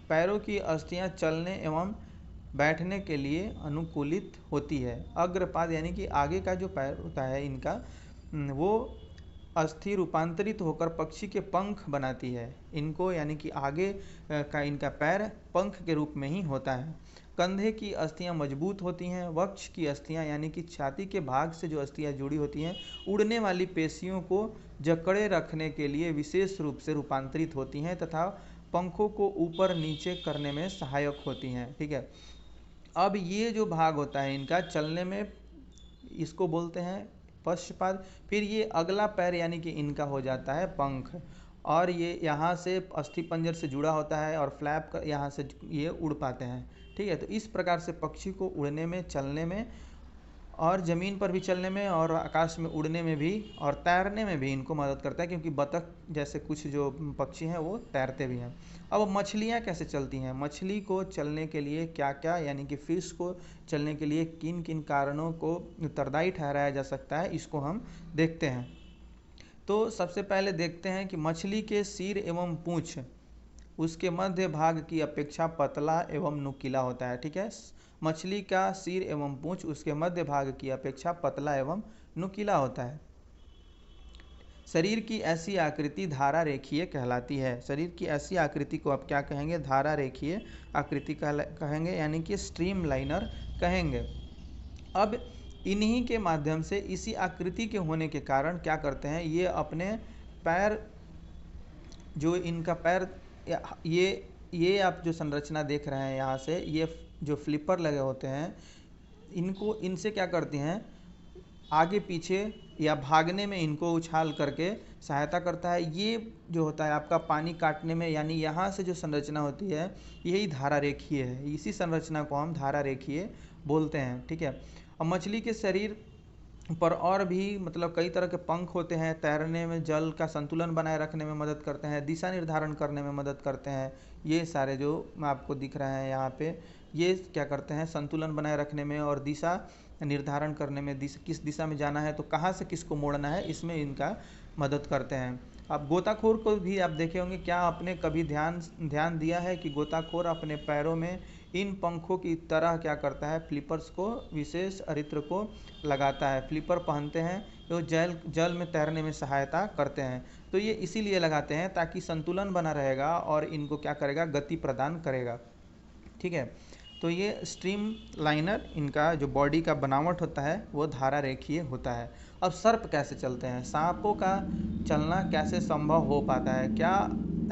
पैरों की अस्थियाँ चलने एवं बैठने के लिए अनुकूलित होती है। अग्रपाद यानी कि आगे का जो पैर होता है इनका, वो अस्थि रूपांतरित होकर पक्षी के पंख बनाती है इनको, यानी कि आगे का इनका पैर पंख के रूप में ही होता है। कंधे की अस्थियां मजबूत होती हैं। वक्ष की अस्थियां यानी कि छाती के भाग से जो अस्थियां जुड़ी होती हैं, उड़ने वाली पेशियों को जकड़े रखने के लिए विशेष रूप से रूपांतरित होती हैं तथा पंखों को ऊपर नीचे करने में सहायक होती हैं। ठीक है, अब ये जो भाग होता है इनका चलने में इसको बोलते हैं पश्चपाद। फिर ये अगला पैर यानी कि इनका हो जाता है पंख, और ये यहाँ से अस्थिपंजर से जुड़ा होता है और फ्लैप का यहाँ से ये उड़ पाते हैं। ठीक है, तो इस प्रकार से पक्षी को उड़ने में, चलने में, और ज़मीन पर भी चलने में, और आकाश में उड़ने में भी, और तैरने में भी इनको मदद करता है, क्योंकि बतख जैसे कुछ जो पक्षी हैं वो तैरते भी हैं। अब मछलियाँ कैसे चलती हैं? मछली को चलने के लिए क्या क्या, यानी कि फिश को चलने के लिए किन किन कारणों को उत्तरदायी ठहराया जा सकता है, इसको हम देखते हैं। तो सबसे पहले देखते हैं कि मछली के सिर एवं पूँछ उसके मध्य भाग की अपेक्षा पतला एवं नुकीला होता है। ठीक है, मछली का सिर एवं पूँछ उसके मध्य भाग की अपेक्षा पतला एवं नुकीला होता है। शरीर की ऐसी आकृति धारा रेखीय कहलाती है। शरीर की ऐसी आकृति को आप क्या कहेंगे? धारा रेखीय आकृति कहेंगे, यानी कि स्ट्रीम लाइनर कहेंगे। अब इन्हीं के माध्यम से, इसी आकृति के होने के कारण क्या करते हैं, ये अपने पैर, जो इनका पैर, ये आप जो संरचना देख रहे हैं यहाँ से, ये जो फ्लिपर लगे होते हैं, इनको, इनसे क्या करती हैं, आगे पीछे या भागने में इनको उछाल करके सहायता करता है। ये जो होता है आपका पानी काटने में, यानी यहाँ से जो संरचना होती है यही धारा रेखीय है। इसी संरचना को हम धारा रेखीय बोलते हैं। ठीक है, अब मछली के शरीर पर और भी मतलब कई तरह के पंख होते हैं। तैरने में, जल का संतुलन बनाए रखने में मदद करते हैं, दिशा निर्धारण करने में मदद करते हैं। ये सारे जो आपको दिख रहे हैं यहाँ पे, ये क्या करते हैं, संतुलन बनाए रखने में और दिशा निर्धारण करने में, किस दिशा में जाना है तो कहाँ से किसको मोड़ना है, इसमें इनका मदद करते हैं। अब गोताखोर को भी आप देखे होंगे, क्या आपने कभी ध्यान दिया है कि गोताखोर अपने पैरों में इन पंखों की तरह क्या करता है, फ्लिपर्स को, विशेष अरित्र को लगाता है। फ्लिपर पहनते हैं जो जल में तैरने में सहायता करते हैं। तो ये इसीलिए लगाते हैं ताकि संतुलन बना रहेगा और इनको क्या करेगा, गति प्रदान करेगा। ठीक है, तो ये स्ट्रीम लाइनर, इनका जो बॉडी का बनावट होता है वो धारा रेखीय होता है। अब सर्प कैसे चलते हैं? सांपों का चलना कैसे संभव हो पाता है? क्या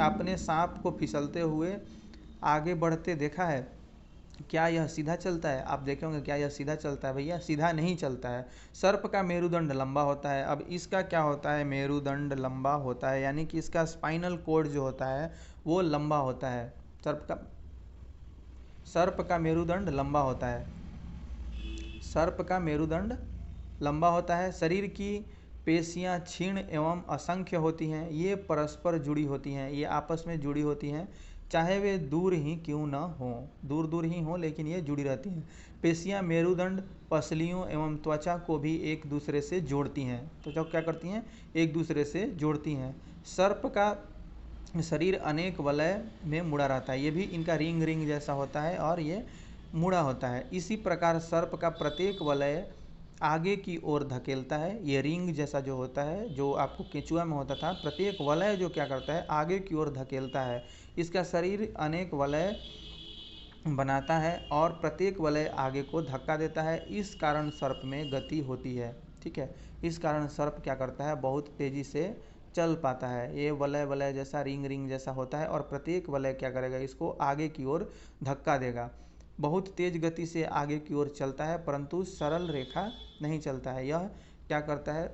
आपने सांप को फिसलते हुए आगे बढ़ते देखा है? क्या यह सीधा चलता है? आप देखे होंगे, क्या यह सीधा चलता है? भैया सीधा नहीं चलता है। सर्प का मेरुदंड लंबा होता है। अब इसका क्या होता है, मेरुदंड लंबा होता है, यानी कि इसका स्पाइनल कोड जो होता है वो लंबा होता है। सर्प का मेरुदंड लंबा होता है। सर्प का मेरुदंड लंबा होता है। शरीर की पेशियां क्षीण एवं असंख्य होती हैं। ये परस्पर जुड़ी होती हैं, ये आपस में जुड़ी होती हैं, चाहे वे दूर ही क्यों न हों, दूर दूर ही हों लेकिन ये जुड़ी रहती हैं। पेशियां मेरुदंड, पसलियों एवं त्वचा को भी एक दूसरे से जोड़ती हैं। तो जब क्या करती हैं, एक दूसरे से जोड़ती हैं। सर्प का शरीर अनेक वलय में मुड़ा रहता है। ये भी इनका रिंग जैसा होता है और ये मुड़ा होता है। इसी प्रकार सर्प का प्रत्येक वलय आगे की ओर धकेलता है। ये रिंग जैसा जो होता है, जो आपको केंचुआ में होता था, प्रत्येक वलय जो क्या करता है, आगे की ओर धकेलता है। इसका शरीर अनेक वलय बनाता है और प्रत्येक वलय आगे को धक्का देता है। इस कारण सर्प में गति होती है। ठीक है, इस कारण सर्प क्या करता है, बहुत तेज़ी से चल पाता है। ये वलय जैसा, रिंग जैसा होता है और प्रत्येक वलय क्या करेगा, इसको आगे की ओर धक्का देगा। बहुत तेज गति से आगे की ओर चलता है, परंतु सरल रेखा नहीं चलता है। यह क्या करता है,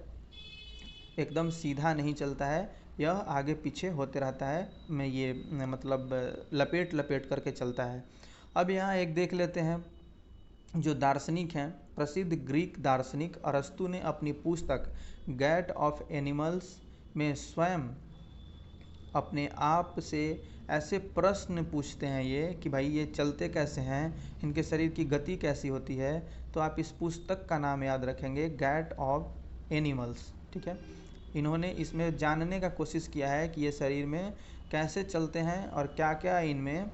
एकदम सीधा नहीं चलता है, यह आगे पीछे होते रहता है। में ये मतलब लपेट करके चलता है। अब यहाँ एक देख लेते हैं, जो दार्शनिक हैं, प्रसिद्ध ग्रीक दार्शनिक अरस्तु ने अपनी पुस्तक गैट ऑफ एनिमल्स में स्वयं अपने आप से ऐसे प्रश्न पूछते हैं ये कि भाई ये चलते कैसे हैं, इनके शरीर की गति कैसी होती है। तो आप इस पुस्तक का नाम याद रखेंगे, गैट ऑफ एनिमल्स। ठीक है, इन्होंने इसमें जानने का कोशिश किया है कि ये शरीर में कैसे चलते हैं और क्या क्या इनमें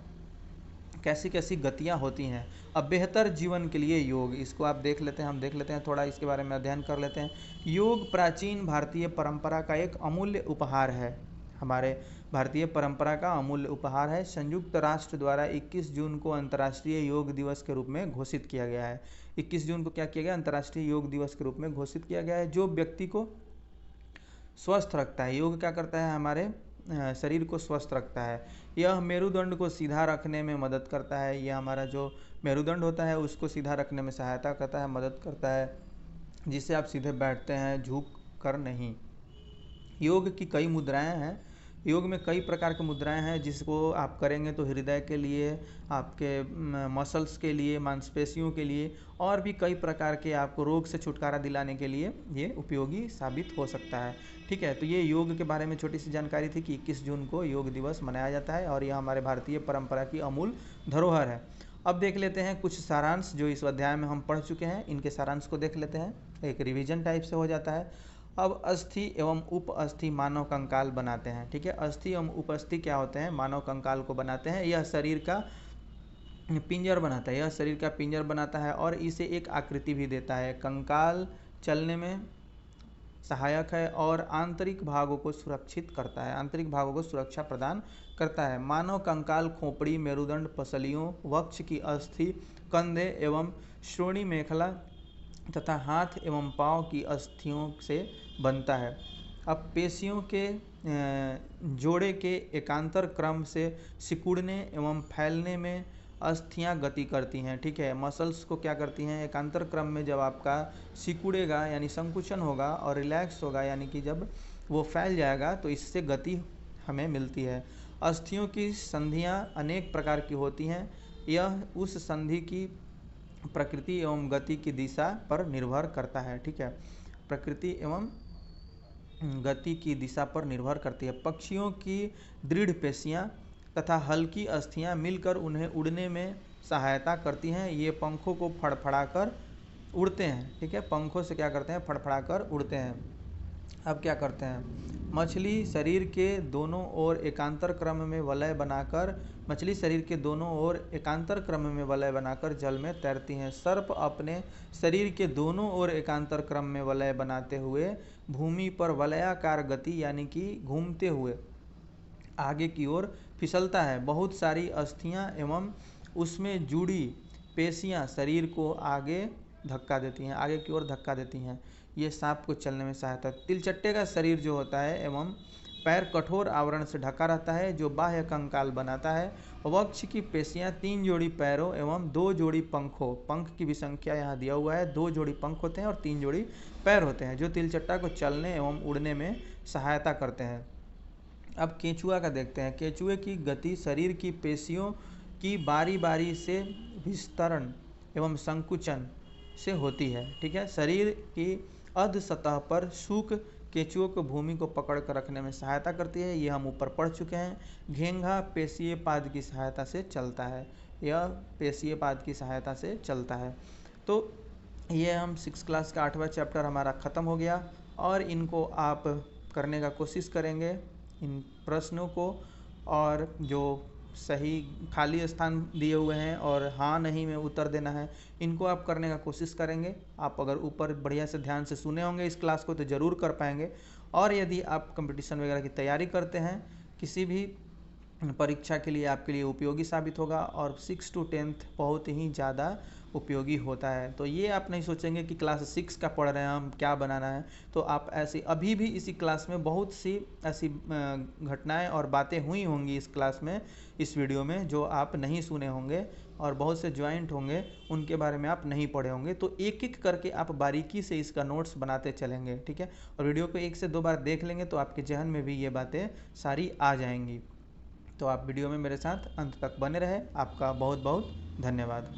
कैसी कैसी गतियाँ होती हैं। अब बेहतर जीवन के लिए योग, इसको आप देख लेते हैं, हम देख लेते हैं, थोड़ा इसके बारे में अध्ययन कर लेते हैं। योग प्राचीन भारतीय परंपरा का एक अमूल्य उपहार है। हमारे भारतीय परंपरा का अमूल्य उपहार है। संयुक्त राष्ट्र द्वारा 21 जून को अंतर्राष्ट्रीय योग दिवस के रूप में घोषित किया गया है। 21 जून को क्या किया गया, अंतर्राष्ट्रीय योग दिवस के रूप में घोषित किया गया है। जो व्यक्ति को स्वस्थ रखता है, योग क्या करता है, हमारे शरीर को स्वस्थ रखता है। यह मेरुदंड को सीधा रखने में मदद करता है। यह हमारा जो मेरुदंड होता है उसको सीधा रखने में सहायता करता है, मदद करता है। जिसे आप सीधे बैठते हैं, झुक कर नहीं। योग की कई मुद्राएं हैं। योग में कई प्रकार की मुद्राएं हैं जिसको आप करेंगे तो हृदय के लिए, आपके मसल्स के लिए, मांसपेशियों के लिए और भी कई प्रकार के आपको रोग से छुटकारा दिलाने के लिए ये उपयोगी साबित हो सकता है। ठीक है, तो ये योग के बारे में छोटी सी जानकारी थी कि 21 जून को योग दिवस मनाया जाता है और यह हमारे भारतीय परंपरा की अमूल धरोहर है। अब देख लेते हैं कुछ सारांश जो इस अध्याय में हम पढ़ चुके हैं, इनके सारांश को देख लेते हैं। एक रिवीजन टाइप से हो जाता है। अब अस्थि एवं उप अस्थि मानव कंकाल बनाते हैं। ठीक है, अस्थि एवं उपअस्थि क्या होते हैं? मानव कंकाल को बनाते हैं। यह शरीर का पिंजर बनाता है, यह शरीर का पिंजर बनाता है और इसे एक आकृति भी देता है। कंकाल चलने में सहायक है और आंतरिक भागों को सुरक्षित करता है, आंतरिक भागों को सुरक्षा प्रदान करता है। मानव कंकाल खोपड़ी, मेरुदंड, पसलियों, वक्ष की अस्थि, कंधे एवं श्रोणि मेखला तथा हाथ एवं पाँव की अस्थियों से बनता है। अब पेशियों के जोड़े के एकांतर क्रम से सिकुड़ने एवं फैलने में अस्थियां गति करती हैं। ठीक है, मसल्स को क्या करती हैं? एकांतर क्रम में जब आपका सिकुड़ेगा यानी संकुचन होगा और रिलैक्स होगा यानी कि जब वो फैल जाएगा तो इससे गति हमें मिलती है। अस्थियों की संधियां अनेक प्रकार की होती हैं। यह उस संधि की प्रकृति एवं गति की दिशा पर निर्भर करता है। ठीक है, प्रकृति एवं गति की दिशा पर निर्भर करती है। पक्षियों की दृढ़ पेशियां तथा हल्की अस्थियां मिलकर उन्हें उड़ने में सहायता करती हैं। ये पंखों को फड़फड़ाकर उड़ते हैं। ठीक है, पंखों से क्या करते हैं? फड़फड़ाकर उड़ते हैं। अब क्या करते हैं? मछली शरीर के दोनों ओर एकांतर क्रम में वलय बनाकर जल में तैरती हैं। सर्प अपने शरीर के दोनों ओर एकांतर क्रम में वलय बनाते हुए भूमि पर वलयाकार गति यानी कि घूमते हुए आगे की ओर फिसलता है। बहुत सारी अस्थियां एवं उसमें जुड़ी पेशियां शरीर को आगे धक्का देती हैं, आगे की ओर धक्का देती हैं। ये सांप को चलने में सहायता। तिलचट्टे का शरीर जो होता है एवं पैर कठोर आवरण से ढका रहता है जो बाह्य कंकाल बनाता है। वक्ष की पेशियां 3 जोड़ी पैरों एवं 2 जोड़ी पंखों, पंख की भी संख्या यहाँ दिया हुआ है, 2 जोड़ी पंख होते हैं और 3 जोड़ी पैर होते हैं जो तिलचट्टा को चलने एवं उड़ने में सहायता करते हैं। अब केंचुआ का देखते हैं। केंचुए की गति शरीर की पेशियों की बारी बारी से विस्तरण एवं संकुचन से होती है। ठीक है, शरीर की अध सतह पर सूख केंचुओं को भूमि को पकड़ कर रखने में सहायता करती है। ये हम ऊपर पढ़ चुके हैं। घेंघा पेशीय पाद की सहायता से चलता है, यह पेशीय पाद की सहायता से चलता है। तो ये हम 6 क्लास का 8वां चैप्टर हमारा ख़त्म हो गया और इनको आप करने का कोशिश करेंगे, इन प्रश्नों को, और जो सही खाली स्थान दिए हुए हैं और हाँ नहीं में उत्तर देना है, इनको आप करने का कोशिश करेंगे। आप अगर ऊपर बढ़िया से ध्यान से सुने होंगे इस क्लास को तो ज़रूर कर पाएंगे। और यदि आप कंपटीशन वगैरह की तैयारी करते हैं, किसी भी परीक्षा के लिए आपके लिए उपयोगी साबित होगा और 6 to 10th बहुत ही ज़्यादा उपयोगी होता है। तो ये आप नहीं सोचेंगे कि क्लास 6 का पढ़ रहे हैं हम, क्या बनाना है। तो आप ऐसी अभी भी इसी क्लास में बहुत सी ऐसी घटनाएं और बातें हुई होंगी इस क्लास में, इस वीडियो में, जो आप नहीं सुने होंगे और बहुत से ज्वाइंट होंगे उनके बारे में आप नहीं पढ़े होंगे। तो एक एक करके आप बारीकी से इसका नोट्स बनाते चलेंगे। ठीक है, और वीडियो को 1 से 2 बार देख लेंगे तो आपके जहन में भी ये बातें सारी आ जाएंगी। तो आप वीडियो में मेरे साथ अंत तक बने रहे। आपका बहुत बहुत धन्यवाद।